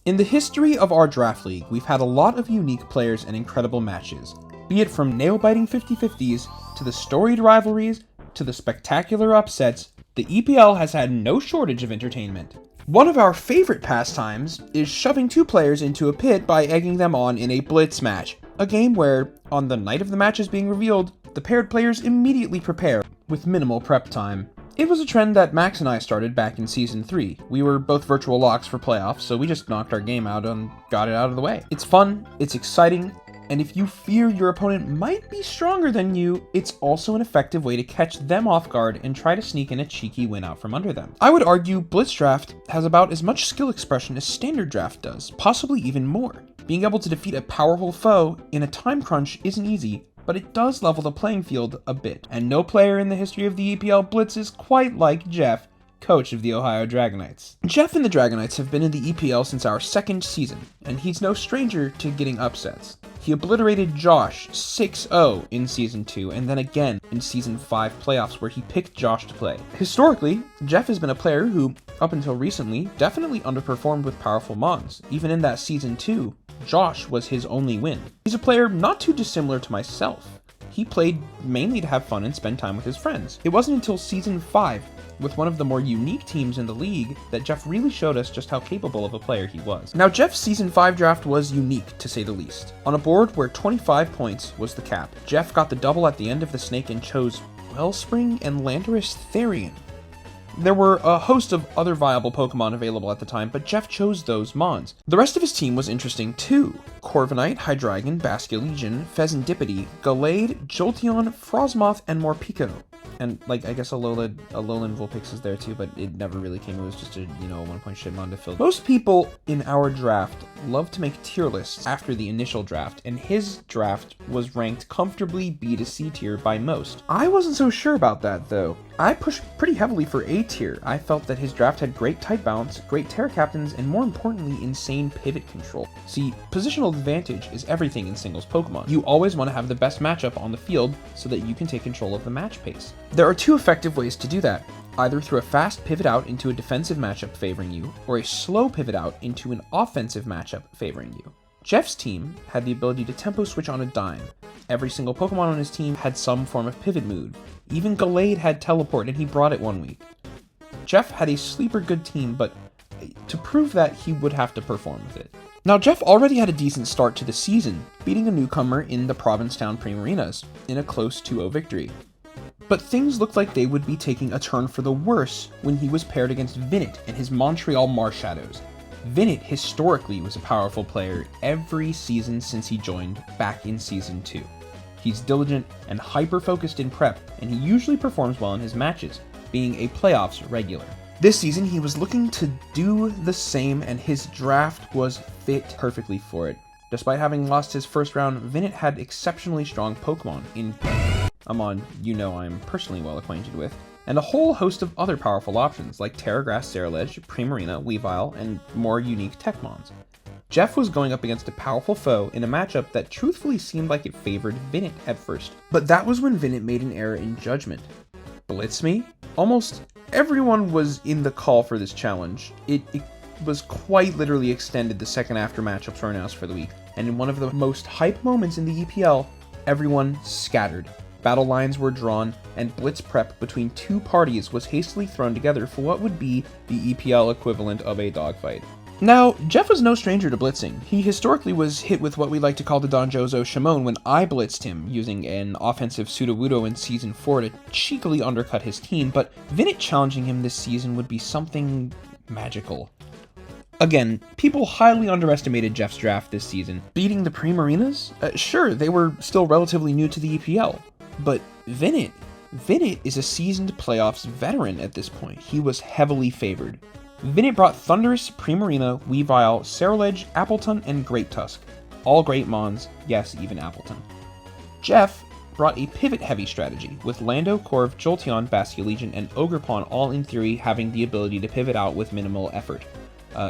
In the history of our draft league, we've had a lot of unique players and incredible matches, be it from nail-biting 50-50s, to the storied rivalries, to the spectacular upsets. The EPL has had no shortage of entertainment. One of our favorite pastimes is shoving two players into a pit by egging them on in a Blitz match, a game where, on the night of the match is being revealed, the paired players immediately prepare with minimal prep time. It was a trend that Max and I started back in Season 3. We were both virtual locks for playoffs, so we just knocked our game out and got it out of the way. It's fun, it's exciting, and if you fear your opponent might be stronger than you, it's also an effective way to catch them off guard and try to sneak in a cheeky win out from under them. I would argue Blitz Draft has about as much skill expression as Standard Draft does, possibly even more. Being able to defeat a powerful foe in a time crunch isn't easy, but it does level the playing field a bit, and no player in the history of the EPL Blitz is quite like Jeff, coach of the Ohio Dragonites. Jeff and the Dragonites have been in the EPL since our second season, and he's no stranger to getting upsets. He obliterated Josh 6-0 in Season 2, and then again in Season 5 playoffs where he picked Josh to play. Historically, Jeff has been a player who, up until recently, definitely underperformed with powerful mons. Even in that Season 2, Josh was his only win. He's a player not too dissimilar to myself. He played mainly to have fun and spend time with his friends. It wasn't until Season 5, with one of the more unique teams in the league, that Jeff really showed us just how capable of a player he was. Now, Jeff's Season 5 draft was unique, to say the least. On a board where 25 points was the cap, Jeff got the double at the end of the snake and chose Wellspring and Landorus Therian. There were a host of other viable Pokemon available at the time, but Jeff chose those mons. The rest of his team was interesting too. Corviknight, Hydreigon, Basculegion, Pheasantipity, Gallade, Jolteon, Frosmoth, and Morpeko. And, I guess Alolan Vulpix is there too, but it never really came. It was just a, 1-point shitmon to fill. Most people in our draft love to make tier lists after the initial draft, and his draft was ranked comfortably B to C tier by most. I wasn't so sure about that, though. I pushed pretty heavily for A tier. I felt that his draft had great type balance, great Terra Captains, and more importantly, insane pivot control. See, positional advantage is everything in singles Pokemon. You always want to have the best matchup on the field so that you can take control of the match pace. There are two effective ways to do that, either through a fast pivot out into a defensive matchup favoring you, or a slow pivot out into an offensive matchup favoring you. Jeff's team had the ability to tempo switch on a dime. Every single Pokemon on his team had some form of pivot mood. Even Gallade had teleport, and he brought it one week. Jeff had a sleeper good team, but to prove that, he would have to perform with it. Now, Jeff already had a decent start to the season, beating a newcomer in the Provincetown Primarinas in a close 2-0 victory. But things looked like they would be taking a turn for the worse when he was paired against Vinnett and his Montreal Marshadows. Vinnett historically was a powerful player every season since he joined back in Season 2. He's diligent and hyper-focused in prep, and he usually performs well in his matches, being a playoffs regular. This season, he was looking to do the same, and his draft was fit perfectly for it. Despite having lost his first round, Vinnett had exceptionally strong Pokemon in Amon, I'm personally well acquainted with, and a whole host of other powerful options like Terragrass, Ceruledge, Primarina, Weavile, and more unique Techmons. Jeff was going up against a powerful foe in a matchup that truthfully seemed like it favored Vinnett at first. But that was when Vinnett made an error in judgment. Blitz me? Almost everyone was in the call for this challenge. It was quite literally extended the second after matchups were announced for the week, and in one of the most hype moments in the EPL, everyone scattered. Battle lines were drawn, and Blitz prep between two parties was hastily thrown together for what would be the EPL equivalent of a dogfight. Now, Jeff was no stranger to blitzing. He historically was hit with what we like to call the Donjozo Shimon when I blitzed him, using an offensive Sudowoodo in Season 4 to cheekily undercut his team, but Vinnett challenging him this season would be something magical. Again, people highly underestimated Jeff's draft this season. Beating the Primarinas? Sure, they were still relatively new to the EPL, but Vinnett is a seasoned playoffs veteran at this point. He was heavily favored. Vinnett brought Thundurus, Primarina, Weavile, Ceruledge, Appleton, and Great Tusk. All great mons, yes, even Appleton. Jeff brought a pivot-heavy strategy, with Lando, Corv, Jolteon, Basculegion, and Ogerpon all in theory having the ability to pivot out with minimal effort.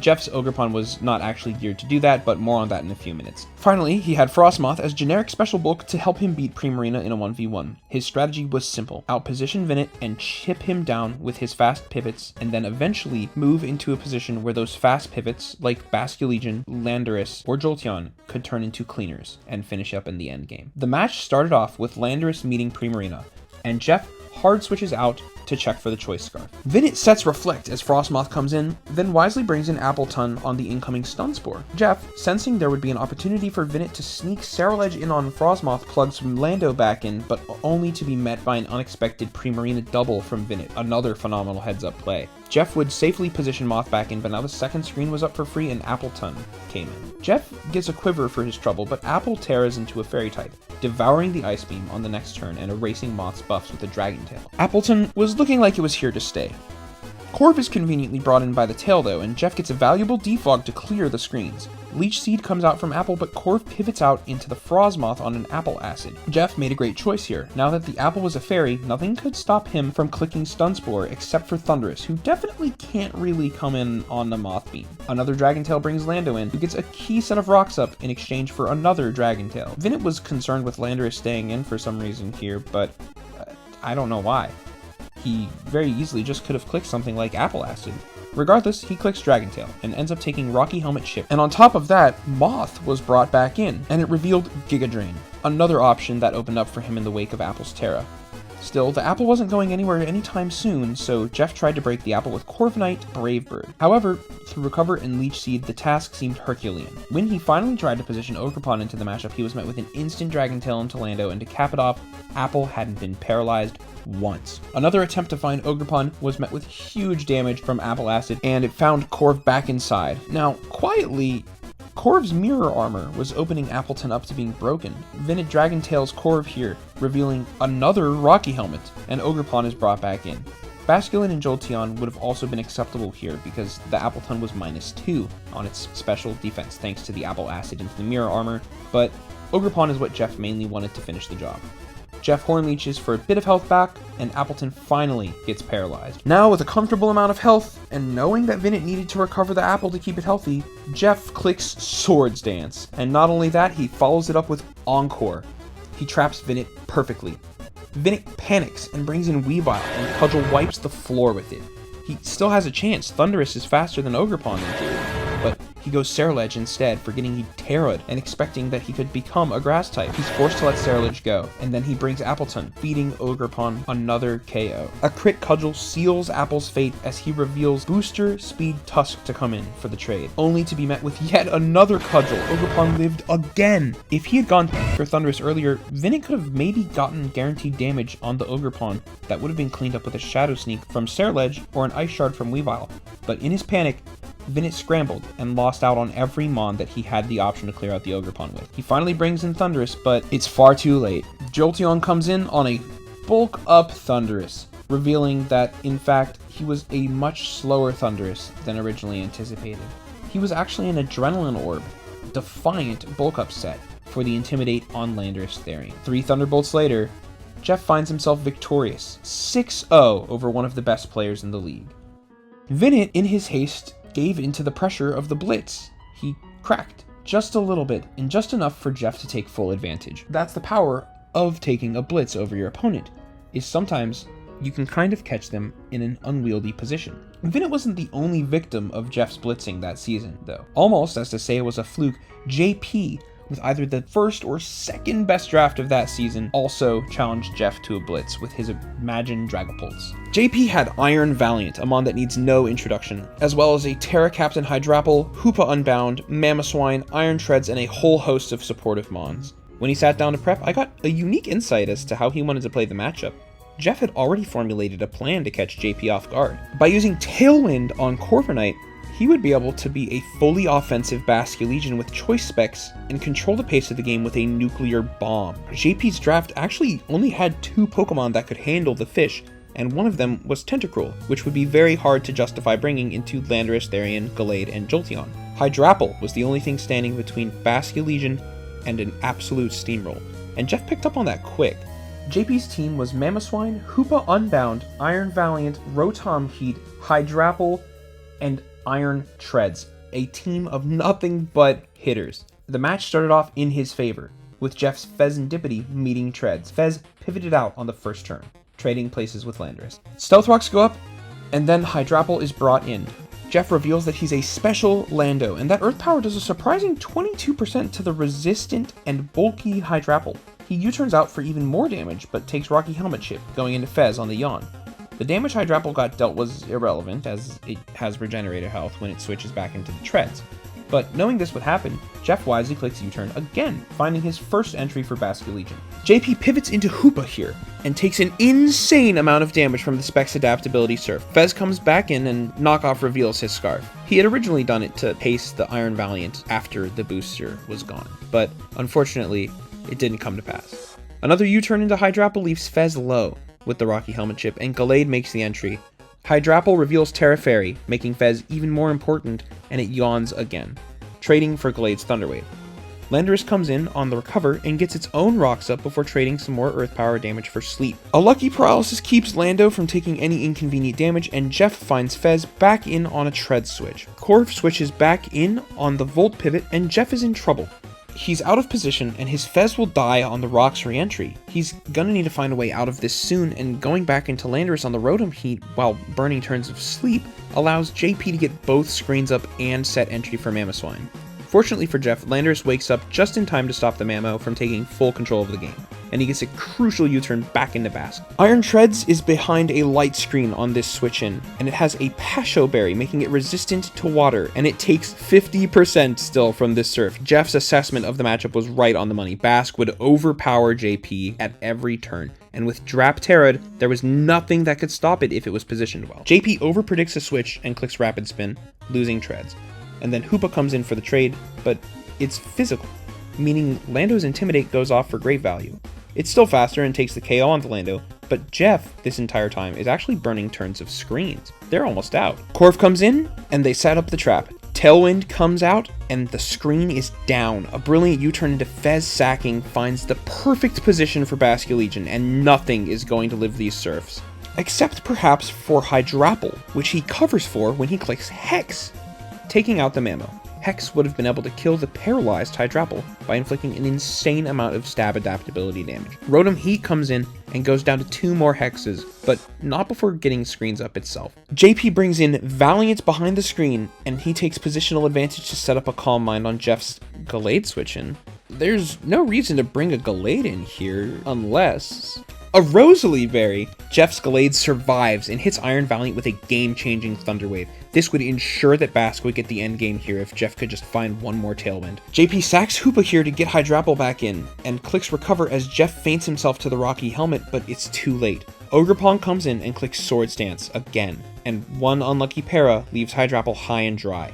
Jeff's Ogerpon was not actually geared to do that, but more on that in a few minutes. Finally, he had Frostmoth as generic special bulk to help him beat Primarina in a 1v1. His strategy was simple: outposition Vinnett and chip him down with his fast pivots, and then eventually move into a position where those fast pivots, like Basculegion, Landorus, or Jolteon, could turn into cleaners and finish up in the endgame. The match started off with Landorus meeting Primarina, and Jeff hard switches out to check for the Choice Scarf. Vinnett sets Reflect as Frostmoth comes in, then wisely brings in Appleton on the incoming Stun Spore. Jeff, sensing there would be an opportunity for Vinnett to sneak Ceruledge in on Frostmoth, plugs Lando back in, but only to be met by an unexpected Primarina double from Vinnett, another phenomenal heads-up play. Jeff would safely position Moth back in, but now the second screen was up for free and Appleton came in. Jeff gets a quiver for his trouble, but Apple tears into a Fairy type, devouring the Ice Beam on the next turn and erasing Moth's buffs with a Dragon Tail. Appleton was looking like it was here to stay. Corv is conveniently brought in by the tail though, and Jeff gets a valuable defog to clear the screens. Leech Seed comes out from Apple, but Corv pivots out into the Frostmoth on an Apple Acid. Jeff made a great choice here. Now that the Apple was a fairy, nothing could stop him from clicking Stun Spore except for Thunderous, who definitely can't really come in on the Moth Beam. Another Dragon Tail brings Lando in, who gets a key set of rocks up in exchange for another Dragon Tail. Vinnett was concerned with Landorus staying in for some reason here, but I don't know why. He very easily just could have clicked something like Apple Acid. Regardless, he clicks Dragon Tail and ends up taking Rocky Helmet Chip. And on top of that, Moth was brought back in, and it revealed Giga Drain, another option that opened up for him in the wake of Apple's Terra. Still, the Apple wasn't going anywhere anytime soon, so Jeff tried to break the Apple with Corviknight, Brave Bird. However, through Recover and Leech Seed, the task seemed Herculean. When he finally tried to position Ogerpon into the matchup, he was met with an instant Dragon Tail into Lando, and to cap it off, Apple hadn't been paralyzed once. Another attempt to find Ogerpon was met with huge damage from Apple Acid, and it found Corv back inside. Now, quietly, Corv's mirror armor was opening Appleton up to being broken. Vinnett Dragon Tails Corv here, revealing another Rocky Helmet, and Ogerpon is brought back in. Basculin and Jolteon would have also been acceptable here because the Appleton was -2 on its special defense thanks to the Apple Acid into the mirror armor, but Ogerpon is what Jeff mainly wanted to finish the job. Jeff Horn leeches for a bit of health back, and Appleton finally gets paralyzed. Now, with a comfortable amount of health, and knowing that Vinnett needed to recover the apple to keep it healthy, Jeff clicks Swords Dance. And not only that, he follows it up with Encore. He traps Vinnett perfectly. Vinnett panics and brings in Weavile, and Cudgel wipes the floor with it. He still has a chance. Thunderous is faster than Ogerpon in theory, but he goes Ceruledge instead, forgetting he Terra'd and expecting that he could become a grass type. He's forced to let Ceruledge go, and then he brings Appleton, feeding Ogerpon another KO. A crit Cudgel seals Apple's fate as he reveals Booster Speed Tusk to come in for the trade, only to be met with yet another Cudgel. Ogerpon lived again. If he had gone for Thunderous earlier, Vinnett could have maybe gotten guaranteed damage on the Ogerpon that would have been cleaned up with a Shadow Sneak from Ceruledge or an Ice Shard from Weavile, but in his panic, Vinnett scrambled and lost out on every Mon that he had the option to clear out the Ogerpon with. He finally brings in Thunderous, but it's far too late. Jolteon comes in on a bulk up Thunderous, revealing that, in fact, he was a much slower Thunderous than originally anticipated. He was actually an Adrenaline Orb, Defiant bulk up set for the Intimidate on Landorus Therian. 3 Thunderbolts later, Jeff finds himself victorious, 6-0 over one of the best players in the league. Vinnett, in his haste, gave into the pressure of the Blitz. He cracked just a little bit, and just enough for Jeff to take full advantage. That's the power of taking a Blitz over your opponent, is sometimes you can kind of catch them in an unwieldy position. Vinnett wasn't the only victim of Jeff's blitzing that season, though. Almost as to say it was a fluke, JP, with either the first or second best draft of that season, also challenged Jeff to a blitz with his Imagine Dragapults. JP had Iron Valiant, a mon that needs no introduction, as well as a Terra Captain Hydrapple, Hoopa Unbound, Mamoswine, Iron Treads, and a whole host of supportive mons. When he sat down to prep, I got a unique insight as to how he wanted to play the matchup. Jeff had already formulated a plan to catch JP off guard. By using Tailwind on Corviknight, he would be able to be a fully offensive Basculegion with choice specs and control the pace of the game with a nuclear bomb. JP's draft actually only had 2 Pokemon that could handle the fish, and one of them was Tentacruel, which would be very hard to justify bringing into Landorus, Therian, Gallade, and Jolteon. Hydrapple was the only thing standing between Basculegion and an absolute steamroll, and Jeff picked up on that quick. JP's team was Mamoswine, Hoopa Unbound, Iron Valiant, Rotom Heat, Hydrapple, and Iron Treads, a team of nothing but hitters. The match started off in his favor, with Jeff's Fezandipity meeting Treads. Fez pivoted out on the first turn, trading places with Landorus. Stealth Rocks go up, and then Hydrapple is brought in. Jeff reveals that he's a special Lando, and that Earth Power does a surprising 22% to the resistant and bulky Hydrapple. He U-turns out for even more damage, but takes Rocky Helmet Chip, going into Fez on the Yawn. The damage Hydrapple got dealt was irrelevant, as it has Regenerator health when it switches back into the Treads. But knowing this would happen, Jeff wisely clicks U-turn again, finding his first entry for Basculegion. JP pivots into Hoopa here, and takes an insane amount of damage from the Spec's adaptability Surf. Fez comes back in and Knockoff reveals his Scarf. He had originally done it to pace the Iron Valiant after the booster was gone, but unfortunately, it didn't come to pass. Another U-turn into Hydrapple leaves Fez low with the Rocky Helmet Chip, and Gallade makes the entry. Hydrapple reveals Terra Fairy, making Fez even more important, and it yawns again, trading for Gallade's Thunderwave. Landorus comes in on the recover and gets its own rocks up before trading some more Earth Power damage for Sleep. A lucky Paralysis keeps Lando from taking any inconvenient damage, and Jeff finds Fez back in on a Tread switch. Corv switches back in on the Volt pivot, and Jeff is in trouble. He's out of position, and his Fez will die on the Rock's re-entry. He's gonna need to find a way out of this soon, and going back into Landorus on the Rotom Heat while burning turns of Sleep allows JP to get both screens up and set entry for Mamoswine. Fortunately for Jeff, Landorus wakes up just in time to stop the Mamo from taking full control of the game, and he gets a crucial U-turn back into Basque. Iron Treads is behind a light screen on this switch-in, and it has a Pasho Berry, making it resistant to water, and it takes 50% still from this Surf. Jeff's assessment of the matchup was right on the money. Basque would overpower JP at every turn, and with Drap Terrad, there was nothing that could stop it if it was positioned well. JP overpredicts a switch and clicks Rapid Spin, losing Treads. And then Hoopa comes in for the trade, but it's physical, meaning Lando's Intimidate goes off for great value. It's still faster and takes the KO onto Lando, but Jeff, this entire time, is actually burning turns of screens. They're almost out. Corv comes in, and they set up the trap. Tailwind comes out, and the screen is down. A brilliant U-turn into Fez sacking finds the perfect position for Basculegion, and nothing is going to live these Surfs. Except perhaps for Hydrapple, which he covers for when he clicks Hex, taking out the Mamo. Hex would have been able to kill the paralyzed Hydrapple by inflicting an insane amount of stab adaptability damage. Rotom Heat comes in and goes down to 2 more Hexes, but not before getting screens up itself. JP brings in Valiant behind the screen, and he takes positional advantage to set up a Calm Mind on Jeff's Gallade switch-in. There's no reason to bring a Gallade in here, unless a Rosalie Berry. Jeff's Gallade survives and hits Iron Valiant with a game-changing Thunder Wave. This would ensure that Basque would get the endgame here if Jeff could just find one more Tailwind. JP sacks Hoopa here to get Hydrapple back in, and clicks Recover as Jeff feints himself to the Rocky Helmet, but it's too late. Ogrepong comes in and clicks Swords Dance again, and one unlucky para leaves Hydrapple high and dry.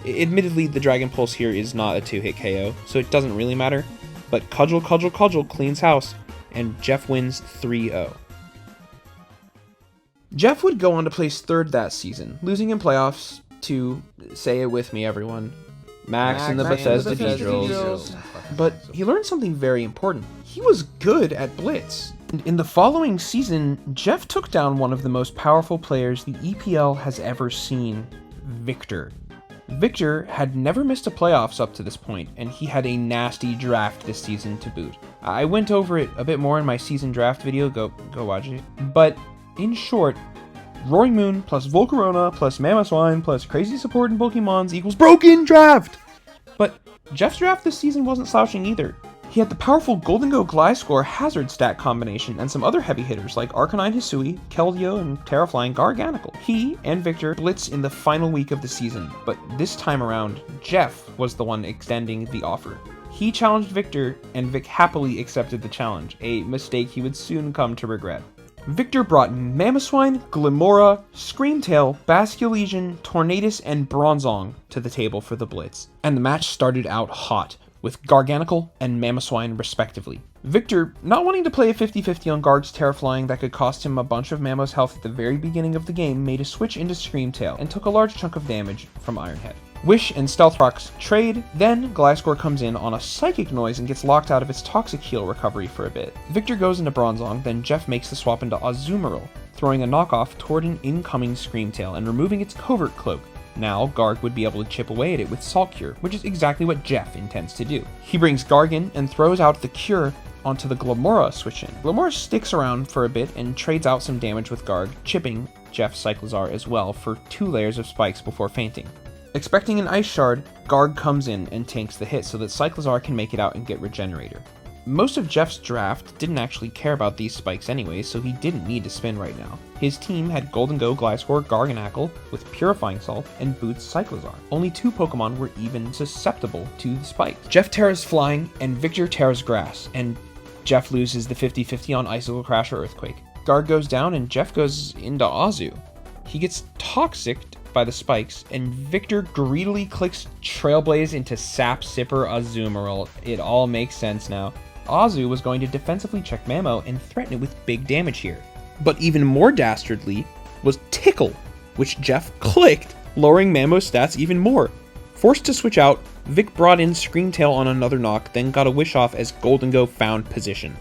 Admittedly, the Dragon Pulse here is not a 2-hit KO, so it doesn't really matter, but Cudgel cleans house, and Jeff wins 3-0. Jeff would go on to place 3rd that season, losing in playoffs to, say it with me everyone, Max and the Bethesda Beedrills. But he learned something very important. He was good at Blitz. In the following season, Jeff took down one of the most powerful players the EPL has ever seen, Victor. Victor had never missed a playoffs up to this point, and he had a nasty draft this season to boot. I went over it a bit more in my season draft video, go watch it. But in short, Roaring Moon plus Volcarona plus Mamoswine plus crazy support and Pokemons equals broken draft! But Jeff's draft this season wasn't slouching either. He had the powerful Goldengo Gliscor Hazard stat combination and some other heavy hitters like Arcanine Hisui, Keldeo, and Terraflying Garganical. He and Victor blitz in the final week of the season, but this time around, Jeff was the one extending the offer. He challenged Victor, and Vic happily accepted the challenge, a mistake he would soon come to regret. Victor brought Mamoswine, Glimmora, Screamtail, Basculegion, Tornadus, and Bronzong to the table for the Blitz, and the match started out hot, with Garganical and Mamoswine respectively. Victor, not wanting to play a 50-50 on Garg's Terraflying that could cost him a bunch of Mammo's health at the very beginning of the game, made a switch into Screamtail and took a large chunk of damage from Ironhead. Wish and Stealth Rocks trade, then Gliscor comes in on a Psychic Noise and gets locked out of its Toxic Heal recovery for a bit. Victor goes into Bronzong, then Jeff makes the swap into Azumarill, throwing a knockoff toward an incoming Screamtail and removing its Covert Cloak, Now, Garg would be able to chip away at it with Salt Cure, which is exactly what Jeff intends to do. He brings Garg in and throws out the Cure onto the Glamora switch in. Glamora sticks around for a bit and trades out some damage with Garg, chipping Jeff's Cyclizar as well for 2 layers of spikes before fainting. Expecting an Ice Shard, Garg comes in and tanks the hit so that Cyclizar can make it out and get Regenerator. Most of Jeff's draft didn't actually care about these spikes anyway, so he didn't need to spin right now. His team had Golden Go, Gliscor, Garganacl with Purifying Salt, and Boots Cyclizar. Only 2 Pokemon were even susceptible to the spikes. Jeff Terra's Flying, and Victor Terra's Grass, and Jeff loses the 50-50 on Icicle Crash or Earthquake. Garg goes down and Jeff goes into Azu. He gets Toxiced by the spikes, and Victor greedily clicks Trailblaze into Sap Sipper Azumarill. It all makes sense now. Azu was going to defensively check Mamo and threaten it with big damage here. But even more dastardly was Tickle, which Jeff clicked, lowering Mamo's stats even more. Forced to switch out, Vic brought in Screamtail on another knock, then got a Wish off as Golden Go found position.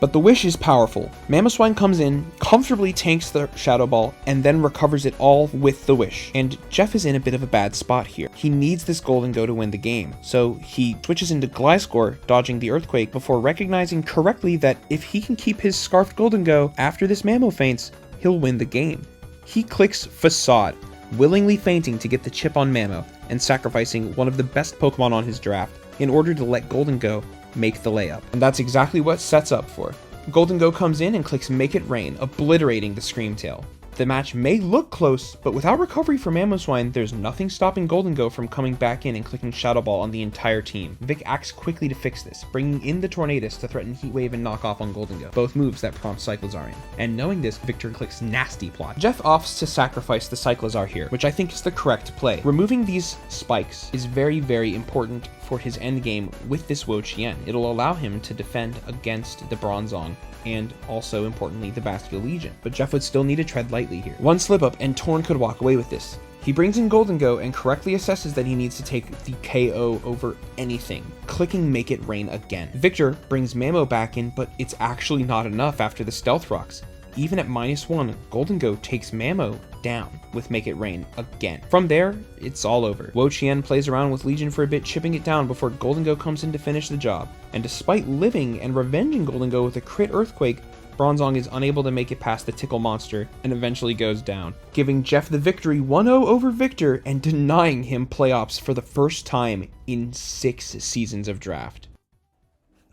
But the Wish is powerful. Mamoswine comes in, comfortably tanks the Shadow Ball, and then recovers it all with the Wish. And Jeff is in a bit of a bad spot here. He needs this Golden Go to win the game, so he switches into Gliscor, dodging the Earthquake, before recognizing correctly that if he can keep his Scarfed Golden Go after this Mamo faints, he'll win the game. He clicks Facade, willingly fainting to get the chip on Mamo, and sacrificing one of the best Pokemon on his draft in order to let Golden Go make the layup. And that's exactly what sets up for. Golden Go comes in and clicks Make It Rain, obliterating the Screamtail. The match may look close, but without recovery from Mamoswine, there's nothing stopping Golden Go from coming back in and clicking Shadow Ball on the entire team. Vic acts quickly to fix this, bringing in the Tornadus to threaten Heat Wave and knock off on Golden Go, both moves that prompt Cyclizar in. And knowing this, Victor clicks Nasty Plot. Jeff opts to sacrifice the Cyclizar here, which I think is the correct play. Removing these spikes is very, very important for his endgame with this Wo-Chien. It'll allow him to defend against the Bronzong, and also, importantly, the Bastion Legion. But Jeff would still need to tread lightly here. One slip-up and Torn could walk away with this. He brings in Golden Go and correctly assesses that he needs to take the KO over anything, clicking Make It Rain again. Victor brings Mamo back in, but it's actually not enough after the Stealth Rocks. Even at -1, Golden Go takes Mamo down with Make It Rain again. From there, it's all over. Wo-Chien plays around with Legion for a bit, chipping it down before Golden Go comes in to finish the job. And despite living and revenging Golden Go with a crit Earthquake, Bronzong is unable to make it past the Tickle monster and eventually goes down, giving Jeff the victory 1-0 over Victor and denying him playoffs for the first time in 6 seasons of draft.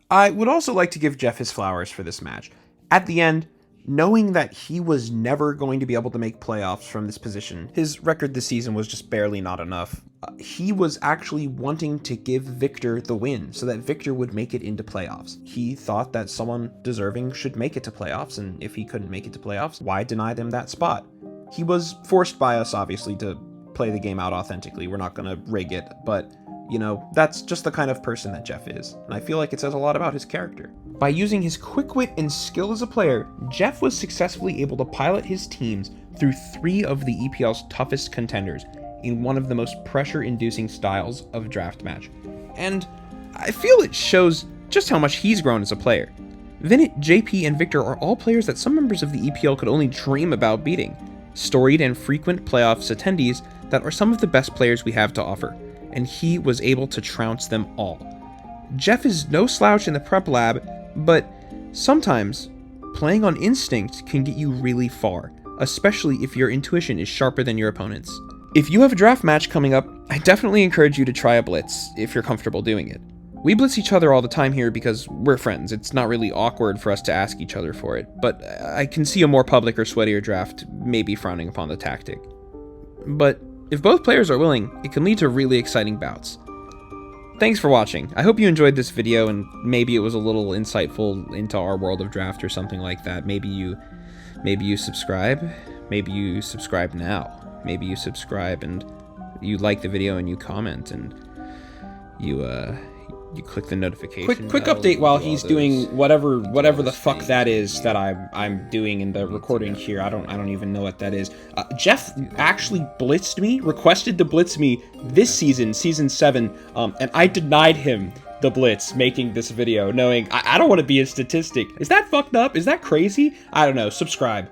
I would also like to give Jeff his flowers for this match. At the end, knowing that he was never going to be able to make playoffs from this position, his record this season was just barely not enough. He was actually wanting to give Victor the win so that Victor would make it into playoffs. He thought that someone deserving should make it to playoffs, and if he couldn't make it to playoffs, why deny them that spot? He was forced by us, obviously, to play the game out authentically. We're not going to rig it, but you know, that's just the kind of person that Jeff is, and I feel like it says a lot about his character. By using his quick wit and skill as a player, Jeff was successfully able to pilot his teams through 3 of the EPL's toughest contenders in one of the most pressure-inducing styles of draft match. And I feel it shows just how much he's grown as a player. Vinnett, JP, and Victor are all players that some members of the EPL could only dream about beating. Storied and frequent playoffs attendees that are some of the best players we have to offer, and he was able to trounce them all. Jeff is no slouch in the prep lab, but sometimes playing on instinct can get you really far, especially if your intuition is sharper than your opponent's. If you have a draft match coming up, I definitely encourage you to try a Blitz, if you're comfortable doing it. We blitz each other all the time here because we're friends. It's not really awkward for us to ask each other for it, but I can see a more public or sweatier draft maybe frowning upon the tactic. But if both players are willing, it can lead to really exciting bouts. Thanks for watching. I hope you enjoyed this video and maybe it was a little insightful into our world of draft or something like that. Maybe you subscribe. Maybe you subscribe now. Maybe you subscribe and you like the video and you comment and you click the notification. Quick update while he's doing whatever the fuck that is that I'm doing in the recording here. I don't even know what that is. Jeff actually blitzed me, requested to blitz me this season, season 7, and I denied him the blitz making this video, knowing I don't want to be a statistic. Is that fucked up? Is that crazy? I don't know. Subscribe.